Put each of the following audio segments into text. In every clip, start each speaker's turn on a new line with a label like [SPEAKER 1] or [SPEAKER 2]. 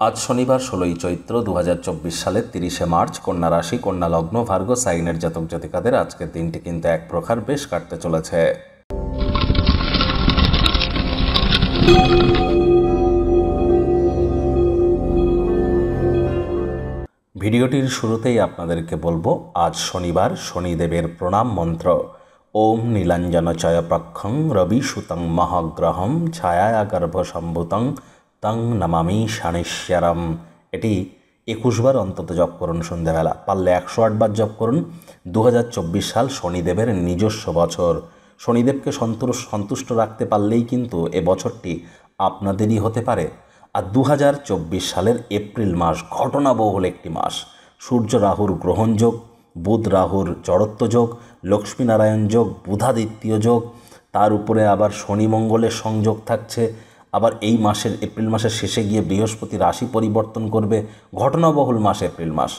[SPEAKER 1] আজ শনিবার ১৬ই চৈত্র ২০২৪ সালের ৩০শে মার্চ কন্যা রাশি, কন্যা লগ্ন, ভার্গ সাইনের জাতক জাতিকাদের আজকের দিনটি কিন্তু এক প্রকার বেশ কাটতে চলেছে। ভিডিওটির শুরুতেই আপনাদেরকে বলবো, আজ শনিবার শনিদেবের প্রণাম মন্ত্র ওম নীলাঞ্জনচয় প্রক্ষং রবি সুতং মহাগ্রহম ছায়া গর্ভ সম্ভূতং তং নমামি শানেশ্বরম। এটি ২১ বার অন্তত জপ করুন সন্ধ্যাবেলা, পারলে ১০৮ বার জপ করুন। ২০২৪ সাল শনিদেবের নিজস্ব বছর। শনিদেবকে সন্তুষ্ট রাখতে পারলেই কিন্তু এ বছরটি আপনাদেরই হতে পারে। আর ২০২৪ সালের এপ্রিল মাস ঘটনাবহুল একটি মাস। সূর্য রাহুর গ্রহণযোগ, বুধ রাহুর জড়ত্ব যোগ, লক্ষ্মীনারায়ণ যোগ, বুধাদিত্য যোগ, তার উপরে আবার শনি মঙ্গলের সংযোগ থাকছে। আবার এই মাসের এপ্রিল মাসের শেষে গিয়ে বৃহস্পতি রাশি পরিবর্তন করবে। ঘটনাবহুল মাস এপ্রিল মাস।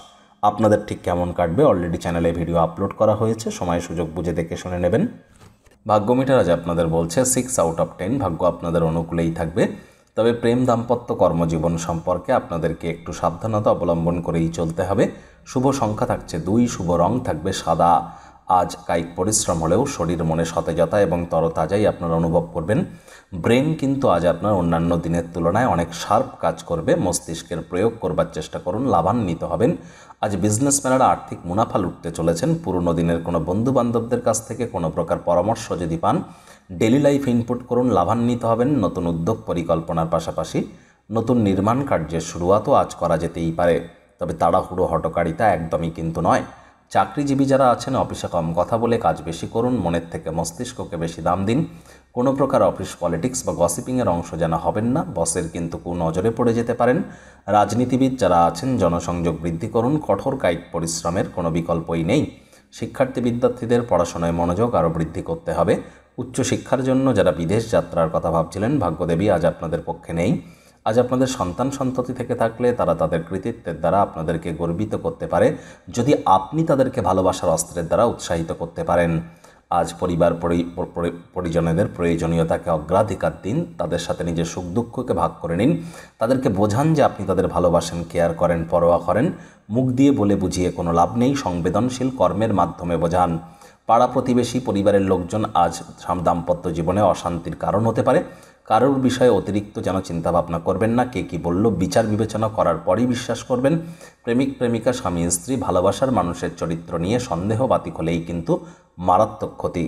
[SPEAKER 1] আপনাদের ঠিক কেমন কাটবে অলরেডি চ্যানেলে ভিডিও আপলোড করা হয়েছে, সময় সুযোগ বুঝে দেখে শুনে নেবেন। ভাগ্য মিটার আজ আপনাদের বলছে 6 আউট অফ 10, ভাগ্য আপনাদের অনুকূলেই থাকবে। তবে প্রেম, দাম্পত্য, কর্মজীবন সম্পর্কে আপনাদেরকে একটু সাবধানতা অবলম্বন করেই চলতে হবে। শুভ সংখ্যা থাকছে 2, শুভ রং থাকবে সাদা। আজ কায়িক পরিশ্রম হলেও শরীর মনে সতেজতা এবং তরতাজাই আপনারা অনুভব করবেন। ব্রেন কিন্তু আজ আপনার অন্যান্য দিনের তুলনায় অনেক শার্প কাজ করবে। মস্তিষ্কের প্রয়োগ করবার চেষ্টা করুন, লাভান্বিত হবেন। আজ বিজনেসম্যানেরা আর্থিক মুনাফা লুটতে চলেছেন। পুরনো দিনের কোনো বন্ধুবান্ধবদের কাছ থেকে কোনো প্রকার পরামর্শ যদি পান, ডেলি লাইফ ইনপুট করুন, লাভান্বিত হবেন। নতুন উদ্যোগ পরিকল্পনার পাশাপাশি নতুন নির্মাণ কার্যের শুরুয়াতও আজ করা যেতেই পারে। তবে তাড়াহুড়ো হটকারিতা একদমই কিন্তু নয়। চাকরিজীবী যারা আছেন, অফিসে কম কথা বলে কাজ বেশি করুন, মনের থেকে মস্তিষ্ককে বেশি দাম দিন। কোনো প্রকার অফিস পলিটিক্স বা গসিপিংয়ের অংশ যেন হবেন না, বসের কিন্তু নজরে পড়ে যেতে পারেন। রাজনীতিবিদ যারা আছেন, জনসংযোগ বৃদ্ধি করুন, কঠোর কায়িক পরিশ্রমের কোনো বিকল্পই নেই। শিক্ষার্থী বিদ্যার্থীদের পড়াশোনায় মনোযোগ আরও বৃদ্ধি করতে হবে। উচ্চশিক্ষার জন্য যারা বিদেশ যাত্রার কথা ভাবছিলেন, ভাগ্যদেবী আজ আপনাদের পক্ষে নেই। আজ আপনাদের সন্তান সন্ততি থেকে থাকলে তারা তাদের কৃতিত্বের দ্বারা আপনাদেরকে গর্বিত করতে পারে, যদি আপনি তাদেরকে ভালোবাসার অস্ত্রের দ্বারা উৎসাহিত করতে পারেন। আজ পরিবার পরিজনদের প্রয়োজনীয়তাকে অগ্রাধিকার দিন। তাদের সাথে নিজের সুখ দুঃখকে ভাগ করে নিন। তাদেরকে বোঝান যে আপনি তাদের ভালোবাসেন, কেয়ার করেন, পরোয়া করেন। মুখ দিয়ে বলে বুঝিয়ে কোনো লাভ নেই, সংবেদনশীল কর্মের মাধ্যমে বোঝান। পাড়া প্রতিবেশী, পরিবারের লোকজন আজ দাম্পত্য জীবনে অশান্তির কারণ হতে পারে। কারোর বিষয়ে অতিরিক্ত যেন চিন্তাভাবনা করবেন না। কে কী বলল বিচার বিবেচনা করার পরই বিশ্বাস করবেন। প্রেমিক প্রেমিকা, স্বামী স্ত্রী, ভালোবাসার মানুষের চরিত্র নিয়ে সন্দেহ বাতিক হলেই কিন্তু মারাত্মক ক্ষতি।